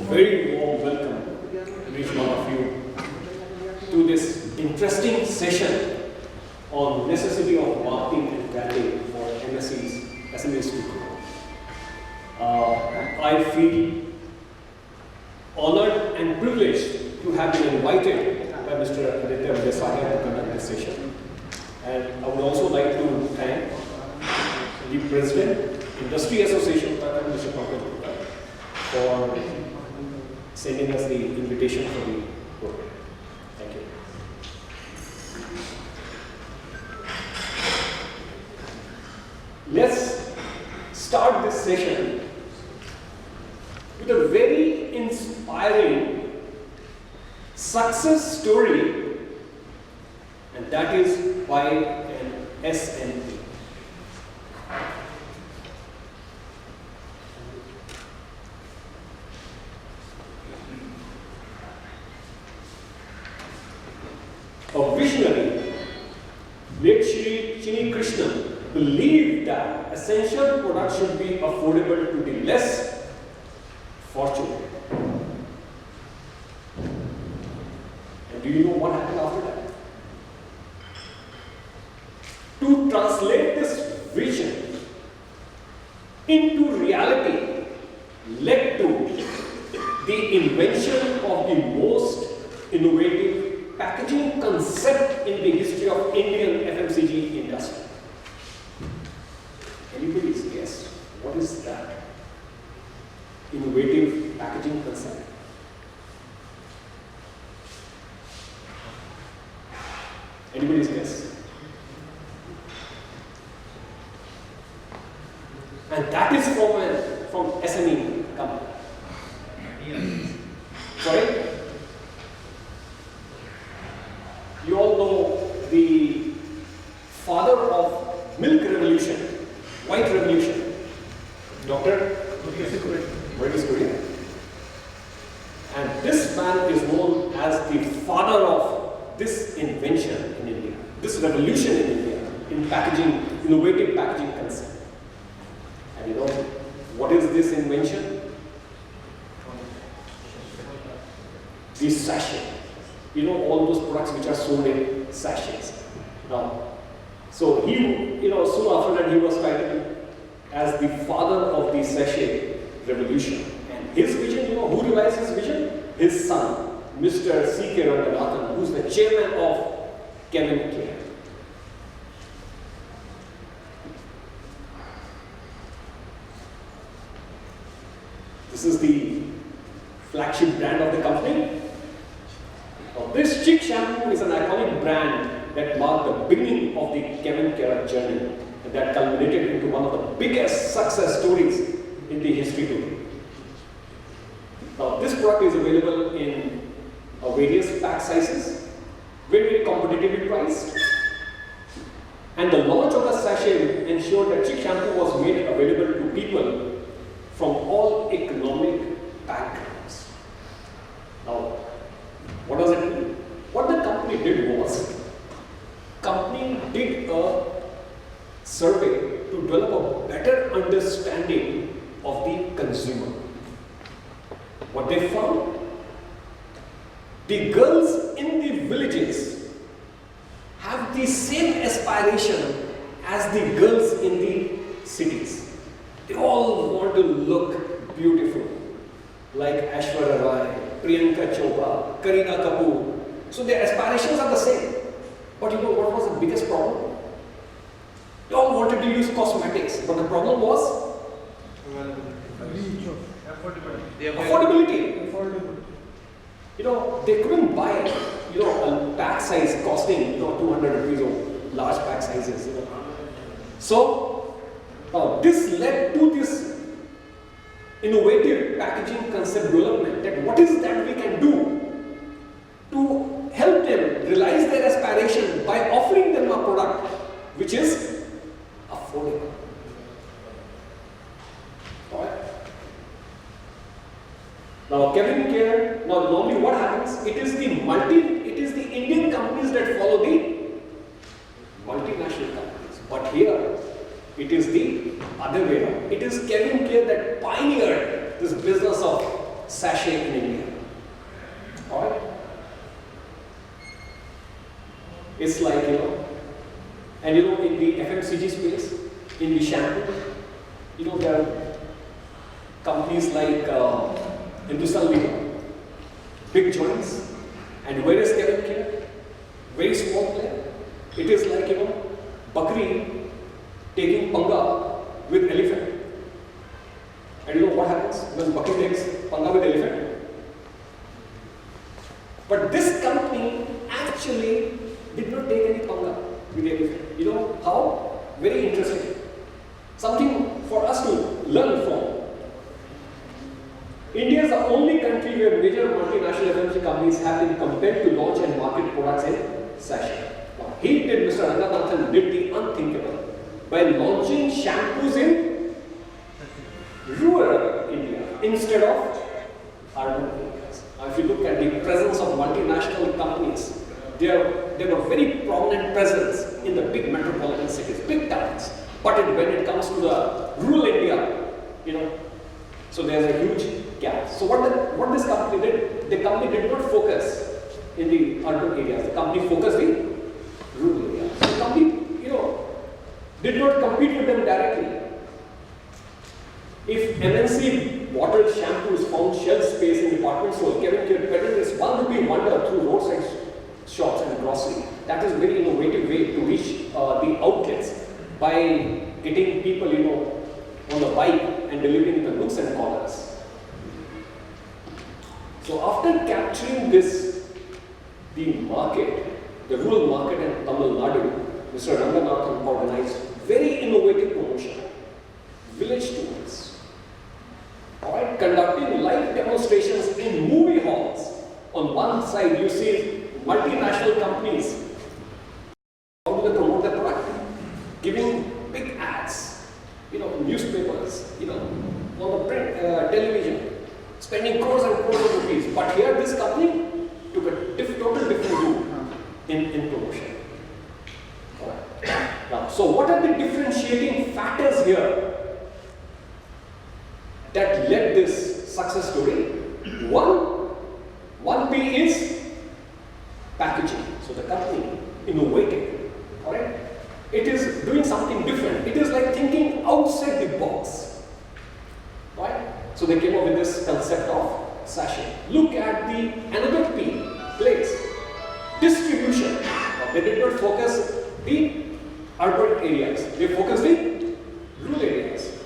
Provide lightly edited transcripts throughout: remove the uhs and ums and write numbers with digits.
very warm welcome to each one of you to this interesting session on necessity of marketing and branding for MSEs, SMEs to grow. I feel honored and privileged to have been invited by Mr. Aditya Desai to conduct this session. And I would also like to thank the President, Industry Association, Mr. Prof, for sending us the invitation for the program. Thank you. Let's start this session with a very inspiring success story, and that is by an SME. A visionary, late Shri Chini Krishnan, believed that essential products should be affordable to the less fortunate. And do you know what happened after that? To translate this vision into reality led to the invention of the most innovative packaging concept in the history of Indian FMCG industry. Anybody's guess what is that innovative packaging concept? Anybody's guess? And that is from SME company. Sorry? You all know the father of milk revolution, white revolution, Dr. Very good. And this man is known as the father of this invention in India, this revolution in India, in packaging, innovative packaging concept. And you know, what is this invention? The sachet. You know, all those products which are sold in sachets. Now, so he, soon after that he was titled as the father of the sachet revolution. And his vision, who realized his vision? His son, Mr. C.K. Ranganathan, who's the chairman of Kevin Care. This is the flagship brand of the company. This Chic shampoo is an iconic brand that marked the beginning of the Kevin Care journey and that culminated into one of the biggest success stories in the history today. Now, this product is available in various pack sizes, very competitively priced, and the launch of the sachet ensured that Chic shampoo was made available to people from all economic backgrounds. Now, what does it mean? What the company did was, company did a survey to develop a better understanding of the consumer. What they found? The girls in the villages have the same aspiration as the girls in the cities. They all want to look beautiful, like Aishwarya Rai, Priyanka Chopra, Kareena Kapoor. So their aspirations are the same. But you know what was the biggest problem? They all wanted to use cosmetics, but the problem was affordability. They couldn't buy, a pack size costing, 200 rupees or large pack sizes. So this led to this innovative packaging concept development, that what is that we can do to help them realize their aspiration by offering them a product which is affordable. Alright. Now Kevin Care, normally what happens? It is the Indian companies that follow the multinational companies. But here it is the other way around. It is Kevin Care that pioneered this business of sachet in India. Alright? It's like, and in the FMCG space, in the shampoo, there are companies like Hindustan Lever, big joints, and where is Kevin here? Very small player. It is like, Bakri taking panga with elephant. And what happens when Bakri takes panga with elephant? But this company actually did not take any panga with elephant. You know how? Very interesting. Something for us to learn from. India is the only country where major multinational FMCG companies have been compelled to launch and market products in sachet. Now, he did, Mr. Ranganathan did the unthinkable by launching shampoos in rural India instead of urban areas. Now, if you look at the presence of multinational companies, they have a very prominent presence in the big metropolitan cities, big towns. But when it comes to the rural India, so there's a huge gap. So what this company did, the company did not focus in the urban areas. The company focused in rural areas. So the company, did not compete with them directly. If MNC bottled shampoos found shelf space in department stores, Kevin peddling this ₹1 wonder through roadside shops and grocery. That is a very innovative way to reach the outlets by getting people, on the bike and delivering the nooks and corners. So after capturing the market, the rural market in Tamil Nadu, Mr. Ranganathan organized very innovative promotion, village tours. Alright, conducting live demonstrations in movie halls. On one side, you see multinational companies. How do they promote their product? Giving big ads, newspapers, on the print, television, spending crores and crores of rupees. But here, this company took a total different route in promotion. Right. Now, so what are the differentiating factors here that led this success story? One P is packaging. So the company innovated. Alright? It is doing something different. It is like thinking outside the box. Right? So they came up with this concept of sachet. Look at another P, place. Distribution. Now, they did not focus the urban areas. They focused the rural areas.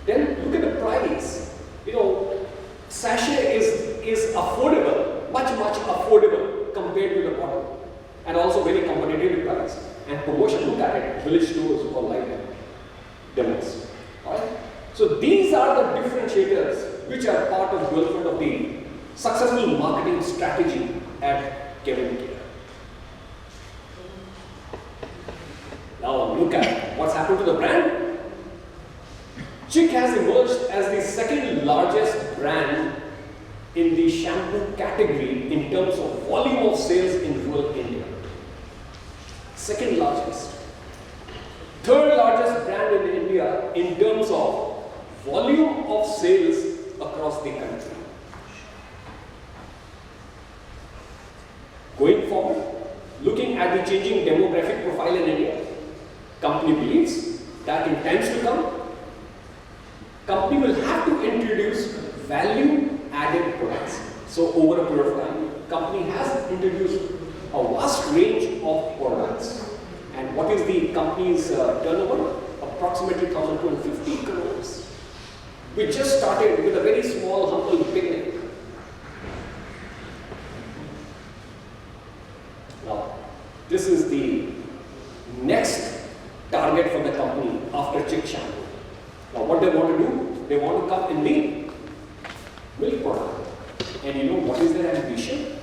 Then look at the price. Sachet is affordable, much affordable compared to the bottle, and also very competitive price. And promotion, look at it, village tours or live demos. Alright? So these are the differentiators which are part of development of the successful marketing strategy at Kevin Care. Now look at what's happened to the brand. Chick has emerged as the second largest brand in the shampoo category in terms of volume of sales in rural India. Second largest. Third largest brand in India in terms of volume of sales across the country. Going forward, looking at the changing demographic profile in India, company believes that in times to come, company will have to introduce value-added products. So over a period of time, company has introduced a vast range of products. And what is the company's turnover? Approximately 1,250 crores. We just started with a very small, humble beginning. Now, this is the next target for the company after Chick shampoo. Now, what they want to do? They want to come in the milk product. And what is their ambition?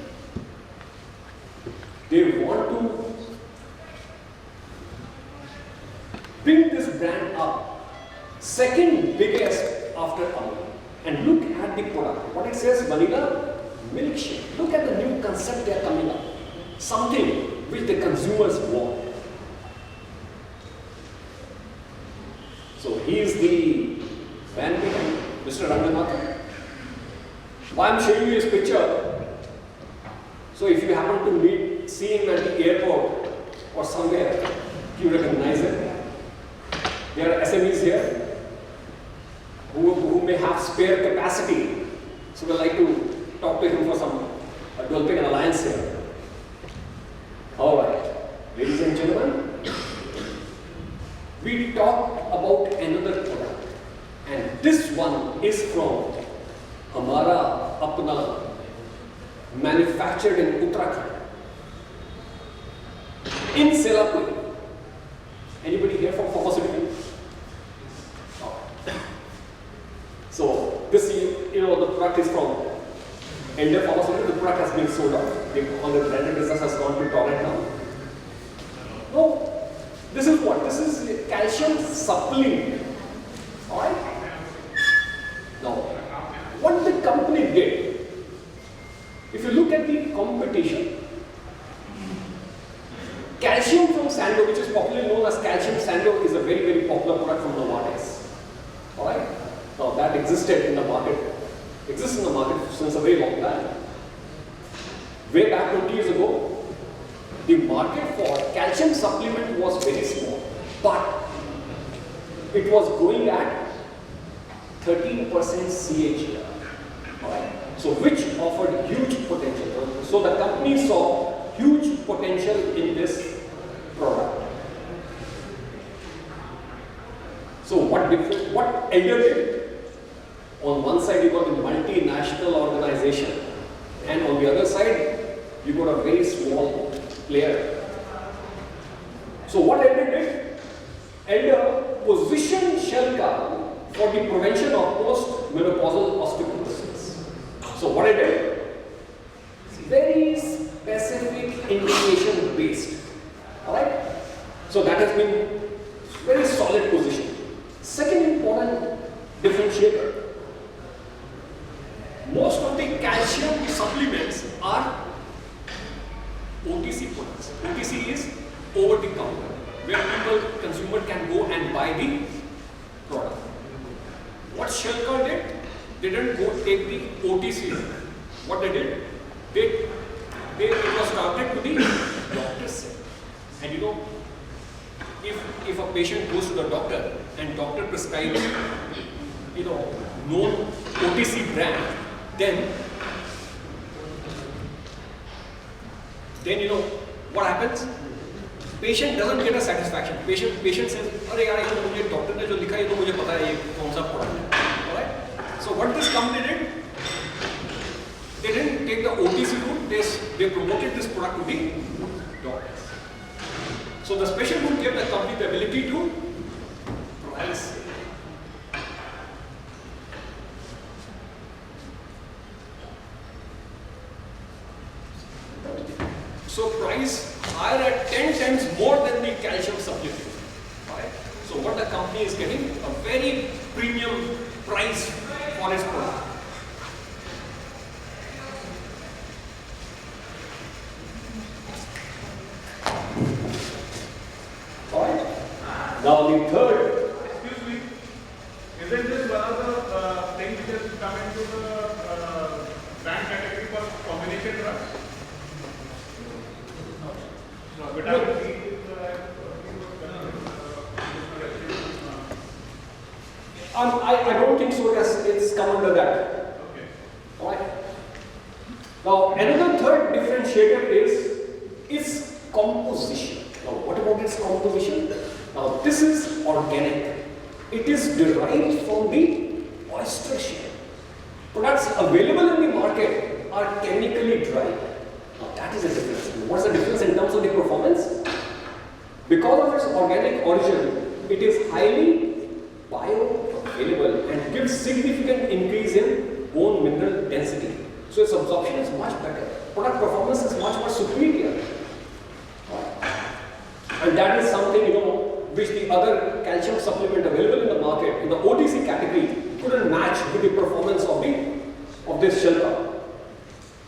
They want to bring this brand up, second biggest after Amul. And look at the product. What it says, vanilla milkshake. Look at the new concept they are coming up. Something which the consumers want. So he is the man behind, Mr. Ranganathan. Why I'm showing you this picture? So if you happen to see him at the airport or somewhere, you recognize him. There are SMEs here who may have spare capacity. So we'd like to talk to him for developing an alliance here. All right, ladies and gentlemen, we talked about another product, and this one is from Hamara Apna, manufactured in Uttarakhand, in Selapur. Anybody here from pharmaceutical? So this, the product is from Elder Pharmaceutical. The product has been sold out. On the branded business has gone to torrent now. No, this is what? This is calcium supplement. Alright? Now, what the company did, if you look at the competition, calcium from Sando, which is popularly known as calcium Sando, is a very, very popular product from Novartis. Alright? Now that exists in the market since a very long time. Way back 20 years ago, the market for calcium supplement was very small, but it was going at 13% CAGR. Alright? So which offered huge potential. So the company saw huge potential in this product. So what Elder did? On one side you got a multinational organization, and on the other side you got a very small player. So what Elder did? Elder positioned Shelka for the prevention of post-menopausal osteoporosis. So what I did? Very specific indication based. Alright? So that has been very solid position. Second important differentiator. Most of the calcium supplements are OTC products. OTC is over the counter, where consumer can go and buy the product. What Shelka did, they didn't go take the OTC. What they did, it was targeted to the doctor's set. And if a patient goes to the doctor and doctor prescribes, known OTC brand, then what happens? Patient doesn't get a satisfaction. Patient says, "Arey yaar, मुझे doctor ने जो लिखा है तो मुझे पता है ये कौन सा product है." Alright? So what this company did? They didn't take the OTC route. They promoted this product to the doctors. So the special route gave the company the ability to price. So price higher at 10 times more than the calcium supplement. Right? So what the company is getting, a very premium price for its product. Alright? Now the third. Excuse me, isn't this one of the things which has come into the brand category for combination drugs? No, vitamin C is I don't think so. It's come under that. okay. Alright. Now another third differentiator is its composition. Now what about its composition? Now this is organic. It is derived from the oyster shell. Products available in the market are chemically dried. Now that is a difference. What's the difference in terms of the performance? Because of its organic origin, it is highly bioavailable and gives significant increase in bone mineral density. So its absorption is much better. Product performance is much more superior. And that is something, which the other calcium supplement available in the market, in the OTC category, couldn't match with the performance of this Shelka.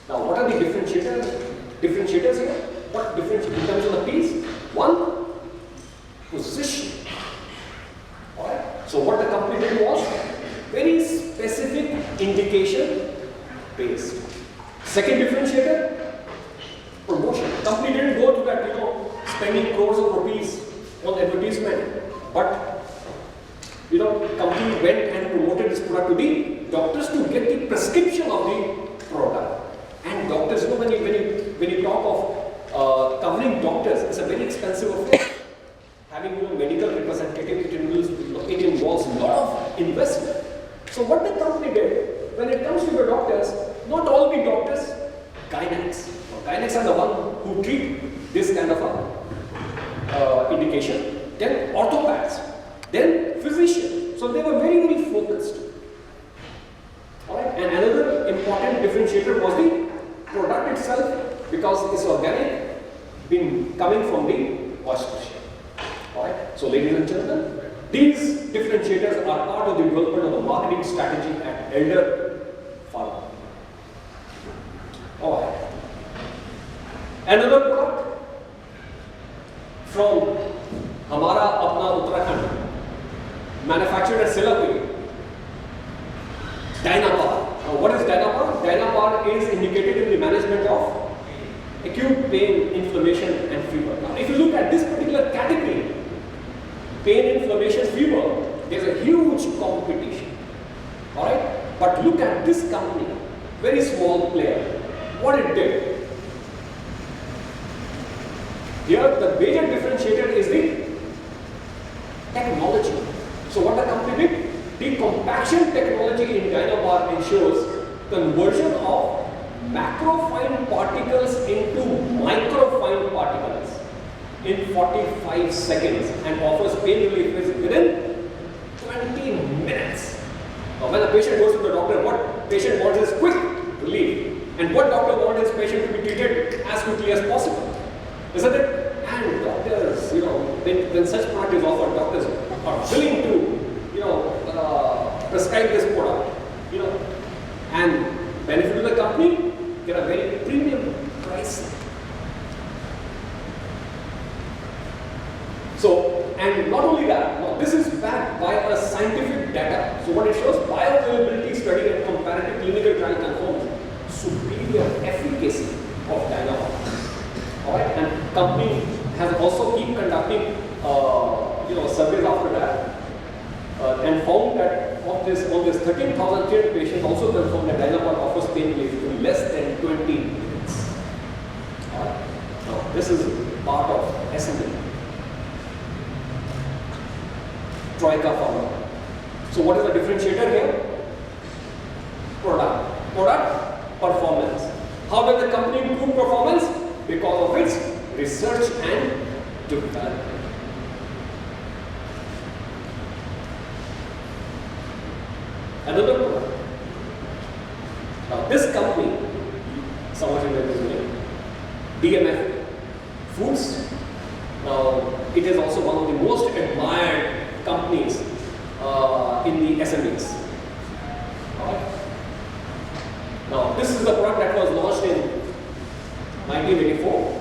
Now what are the differentiators here? What differentiate in terms of the piece? One, position. Alright? So what the company did was very specific indication based. Second differentiator, promotion. Company didn't go to that, spending crores of rupees on advertisement, but company went and promoted this product to the doctors to get the prescription of the product. And doctors, when you talk of covering doctors, it's a very expensive affair. Having medical representative, it involves a lot of investment. So what the company did, when it comes to the doctors, not all the doctors, gynecs. Gynecs are the one who treat this kind of a indication. Then orthopads, then physicians. So they were very, very focused. Alright, and another important differentiator was the product itself, because it's organic, been coming from the oyster shell. Alright, so ladies and gentlemen, these differentiators are part of the development of the marketing strategy at Elder Pharma. Alright. Another product from Hamara Apna Uttarakhand, manufactured at Silapur. Dynapar. Now, what is Dynapar? Dynapar is indicated in the management of acute pain, inflammation, and fever. Now, if you look at this particular category, pain, inflammation, fever, there's a huge competition. Alright? But look at this company, very small player. What it did? Here, the major differentiator is the technology. So, what the company did? The compaction technology in Dynapar ensures conversion of macrofine particles into microfine particles in 45 seconds and offers pain relief within 20 minutes. Now, when a patient goes to the doctor, what patient wants is quick relief. And what doctor wants his patient to be treated as quickly as possible. Isn't it? And doctors, when such product is offered, doctors are willing to, prescribe this product, and benefit to the company, get a very premium price. So, and not only that, now this is backed by a scientific data. So what it shows, bioavailability study and comparative clinical trial confirms superior efficacy of Dynapar. Alright, and company has also keep conducting surveys after that and found that on this 13,300 patients also confirmed that Dynapar offers pain relief in less than 20 minutes. Alright, now this is part of SME. Troika Pharma. So what is the differentiator here? Product performance. How does the company improve performance? Because of its research and development. Another product. Now this company, some of you may be knowing, DMF Foods. Now it is also one of the most admired companies in the SMEs. Alright. Now this is the product that was launched in 1984.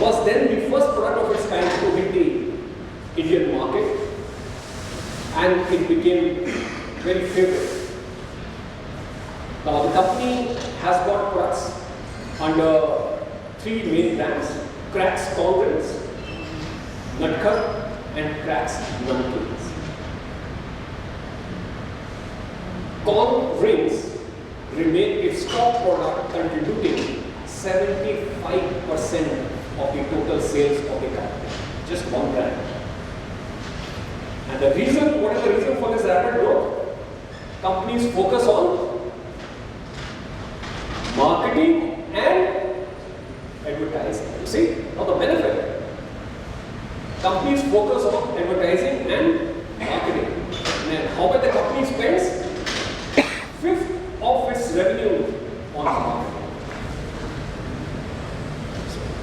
Was then the first product of its kind to hit the Indian market, and it became very favorite. Now the company has got products under three main brands: Cracks Corn Rings, Nutcut, and Cracks Namkeens. Corn Rings remain its top product, contributing 75% of the total sales of the company. Just one brand. And the reason, what is the reason for this rapid growth? Companies focus on marketing and advertising. You see, now the benefit. Companies focus on advertising and marketing. And how much the company spends? 1/5 of its revenue on marketing.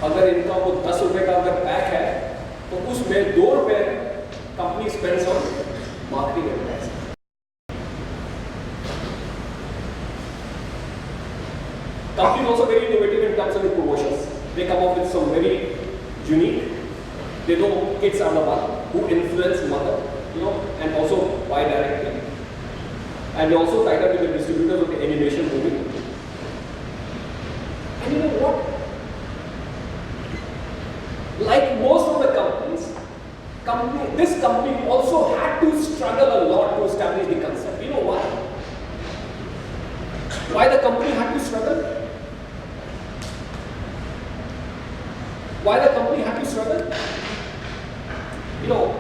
अगर इनका वो 10 रुपए का अगर pack है, तो उसमें 2 रुपए company spends on marketing advertising. Company is also very innovative in terms of the promotions. They come up with some very unique. They know kids are the one who influence mother, and also buy directly. And we also tied up with the distributors of the animation movie. And you know what? Like most of the companies, this company also had to struggle a lot to establish the concept. You know why? Why the company had to struggle? Why the company had to struggle? You know,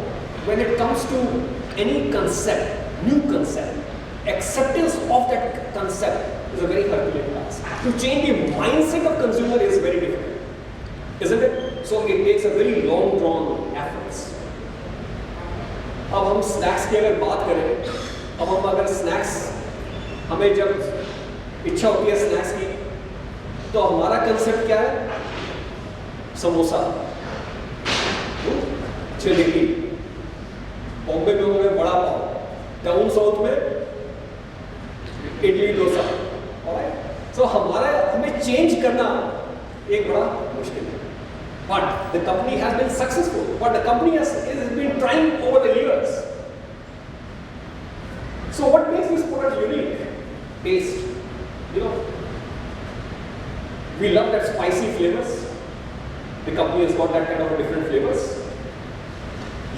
when it comes to any concept, new concept, acceptance of that concept is a very Herculean task. To change the mindset of consumer is very difficult, isn't it? So it takes a very long drawn efforts. अब हम snacks की अगर बात करें, अब हम अगर snacks हमें जब इच्छा होती है स्नैक्स की, तो हमारा कंसेप्ट क्या है? समोसा, जलेबी, बॉम्बे में होंगे वड़ा पाव, डाउन साउथ में इडली डोसा। सो हमें चेंज करना एक बड़ा मुश्किल है। But the company has been successful. But the company has been trying over the years. So what makes this product unique? Taste. You know, we love that spicy flavors. The company has got that kind of different flavors.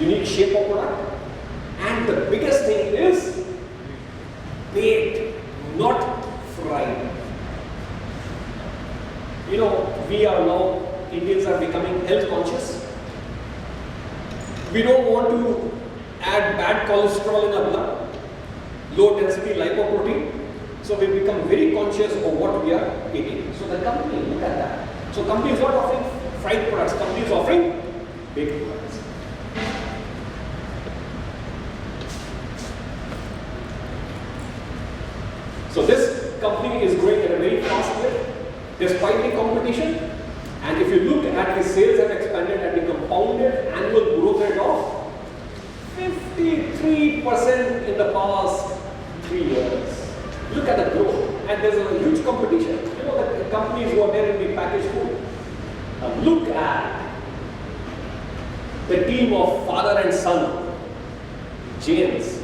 Unique shape of product. And the biggest thing is baked, not fried. You know, we are now Indians are becoming health conscious. We don't want to add bad cholesterol in our blood, low density lipoprotein. So we become very conscious of what we are eating. So the company, look at that. So company is not offering fried products, company is offering baked products. So this company is growing at a very fast rate despite the competition. And if you look at the sales have expanded at the compounded annual growth rate of 53% in the past 3 years. Look at the growth. And there's a huge competition. You know, the companies who are there in the packaged food. Look at the team of father and son, James.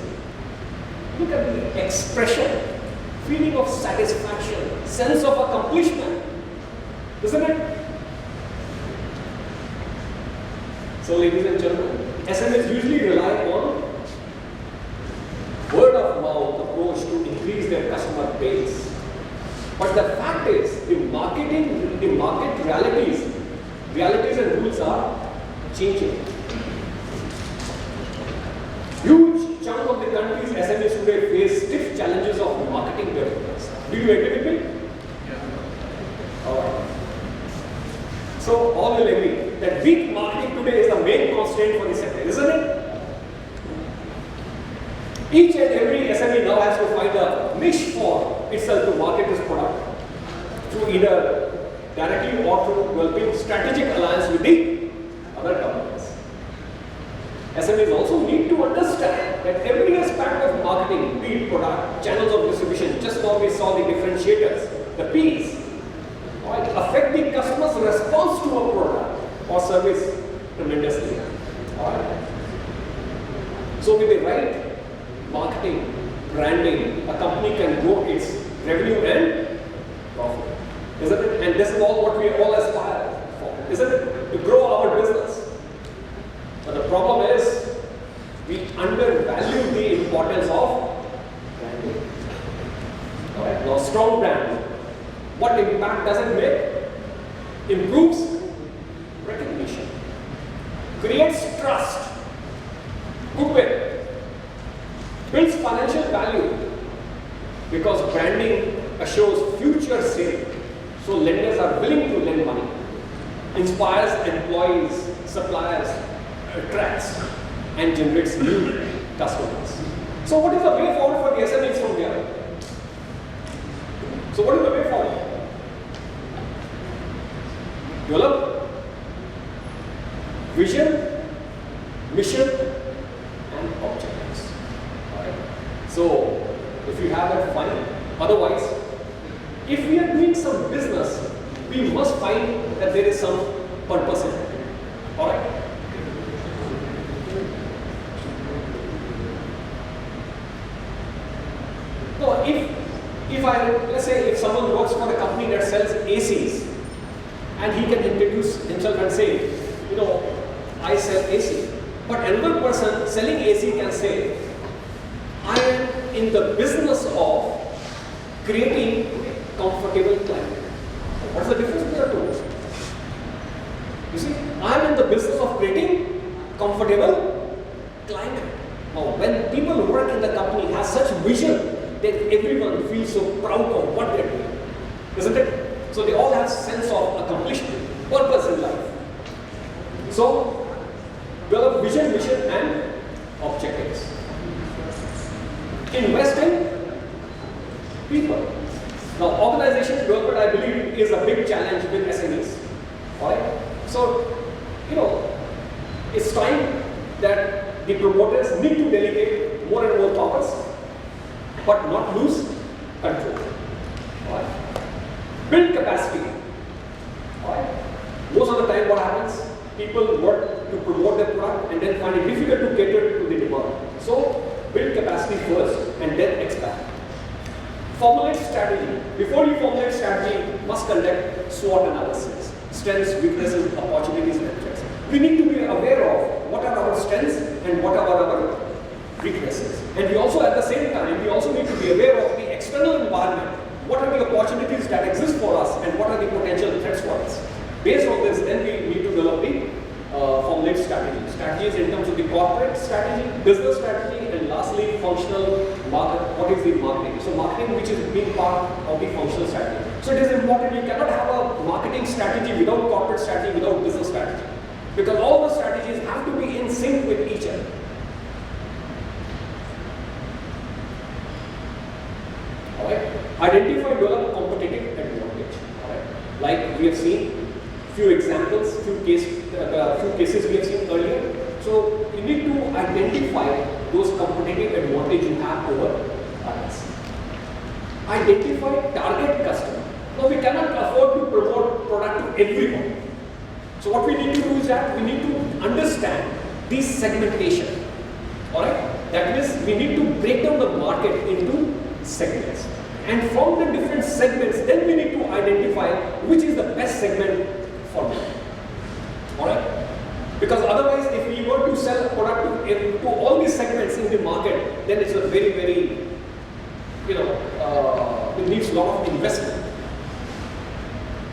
Look at the expression, feeling of satisfaction, sense of accomplishment. Isn't it? So ladies and gentlemen, SMEs usually rely on word of mouth approach to increase their customer base. But the fact is, the market realities and rules are changing. Huge chunk of the country's SMEs today face stiff challenges of marketing their products. Do you agree with me? Yeah. All right. So all will agree that weak marketing today is the main constraint for the sector, isn't it? Each and every SME now has to find a niche for itself to market its product through either directly or through developing strategic alliance with the other companies. SMEs also need to understand that every aspect of marketing, be it product, channels of distribution, just now we saw the differentiators, the P's, affect the customer's response to a product or service tremendously. Alright. So with the right marketing, branding, a company can grow its revenue and profit. Isn't it? And this is all what we all aspire for, isn't it? To grow our business. But the problem is, we undervalue the importance of branding. Alright. Now, strong brand. What impact does it make? Improves recognition, creates trust, goodwill, builds financial value because branding assures future sale. So lenders are willing to lend money, inspires employees, suppliers, attracts and generates new customers. So what is the way forward for the SMEs from here? So what is the way forward? Develop vision, mission and objectives. Right? So if you have that, fine. Otherwise, if we are doing some business, we must find that there is some purpose in it. Alright? let's say if someone works for a company that sells ACs, and he can introduce himself and say, you know, I sell AC. But another person selling AC can say, I am in the business of creating comfortable climate. What's the difference between the two? You see, I am in the business of creating comfortable climate. Now, when people work in the company has such vision, that everyone feels so proud of what they're doing, isn't it? So they all have sense of accomplishment, purpose in life. So, develop vision, mission, and objectives. Invest in people. Now, organization development, I believe, is a big challenge with SMEs. Alright? So, you know, it's time that the promoters need to delegate more and more powers, but not lose control. Alright? Build capacity. Alright? Most of the time, what happens? People work to promote their product and then find it difficult to cater to the demand. So, build capacity first and then expand. Formulate strategy. Before you formulate strategy, you must conduct SWOT analysis. Strengths, weaknesses, opportunities, and threats. We need to be aware of what are our strengths and what are our weaknesses. And we also, at the same time, we also need to be aware of the external environment. What are the opportunities that exist for us and what are the potential threats for us? Based on this, then we need to develop the formulate strategy. Strategies in terms of the corporate strategy, business strategy, and lastly, functional market. What is the marketing? So marketing, which is a big part of the functional strategy. So it is important. You cannot have a marketing strategy without corporate strategy, without business strategy, because all the strategies have to be in sync with each other. Alright. Identify, develop competitive advantage. Alright. Like we have seen. Few examples, few cases we have seen earlier. So you need to identify those competitive advantage you have over others. Identify target customer. Now we cannot afford to promote product to everyone. So what we need to do is that we need to understand this segmentation. Alright? That means we need to break down the market into segments. And from the different segments, then we need to identify which is the best segment for me. Alright? Because otherwise, if we were to sell a product to all these segments in the market, then it's a very, very, it needs a lot of investment.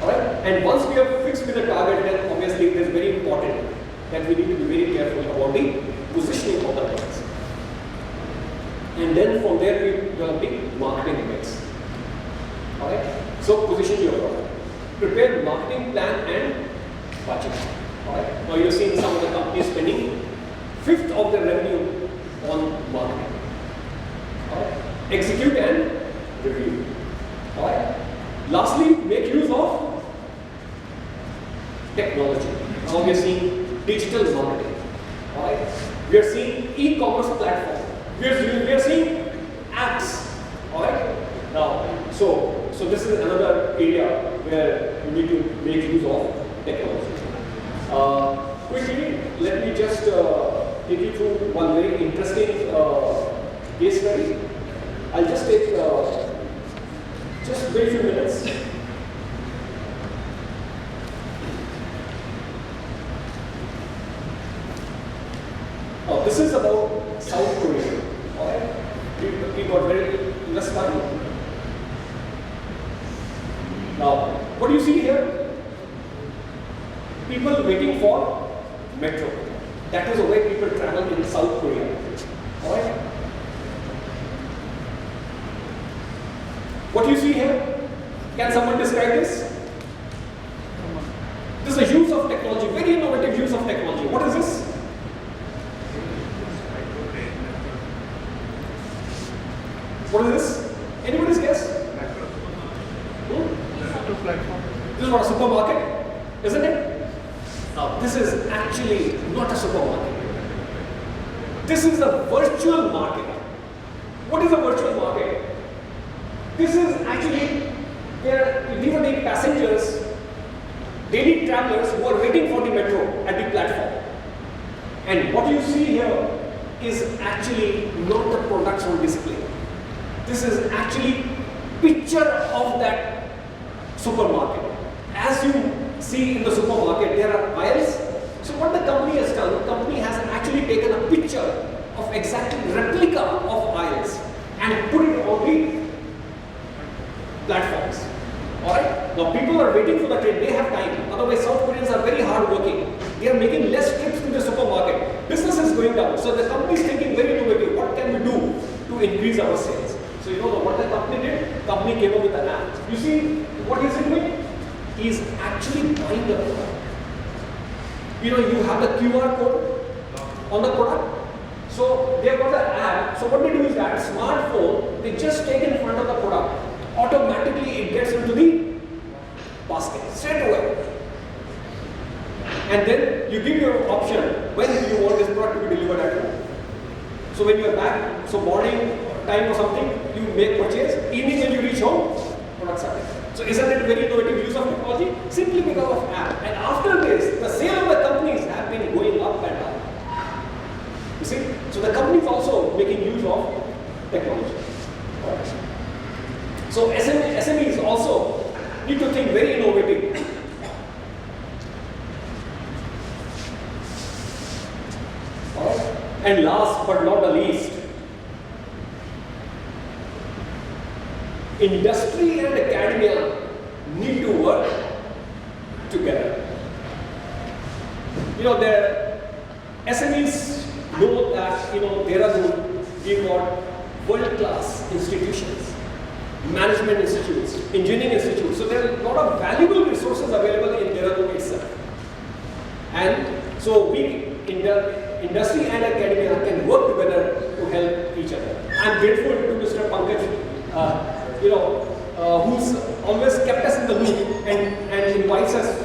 Alright? And once we are fixed with the target, then obviously it is very important that we need to be very careful about the positioning of the products. And then from there, we develop the marketing mix. Alright? So position your product. Prepare marketing plan and budget. Alright. Now you're seeing some of the companies spending 1/5 of their revenue on marketing. Alright. Execute and review. Alright. Lastly, make use of technology. Now we are seeing digital marketing. Alright. We are seeing e-commerce platform. We are seeing apps. Alright. Now, so this is another area where you need to make use of technology. Quickly, let me just take you through one very interesting case study. I'll just take just very few minutes. This is about South Korea. Alright? We got very less time. Now, what do you see here? People waiting for metro. That is the way people travel in South Korea. Alright? What do you see here? Can someone describe this? This is a use of technology, very innovative use of technology. What is this? What is this? Anybody's guess? This is what a supermarket, isn't it? Now, this is actually not a supermarket. This is a virtual market. What is a virtual market? This is actually where these are the passengers, daily travelers who are waiting for the metro at the platform. And what you see here is actually not the products on display. This is actually picture of that supermarket. As you see in the supermarket, there are aisles. So what the company has done, the company has actually taken a picture of exactly replica of aisles and put it on the platforms. Alright? Now people are waiting for the train, they have time. Otherwise South Koreans are very hard working. They are making less trips to the supermarket. Business is going down. So the company is thinking very innovative. What can we do to increase our sales? So you know what the company did? Company came up with an app. You see what is it doing? He is actually buying the product. You know, you have the QR code on the product. So they have got the app. So what they do is that smartphone, they just take in front of the product. Automatically it gets into the basket straight away. And then you give your option when you want this product to be delivered at home. So when you are back, so morning time or something, you make purchase. Evening when you reach home, products are there. So isn't it very innovative use of technology? Simply because of app. And after this, the sale of the companies have been going up and up. You see? So the company is also making use of technology. Right. So SMEs also need to think very innovative. Right. And last but not the least, industry and academia need to work together. You know, the SMEs know that, you know, we've got world-class institutions, management institutes, engineering institutes. So there are a lot of valuable resources available in Dehradun itself. And so industry and academia can work together to help each other. I'm grateful to Mr. Pankaj, who's always kept us in the loop and invites us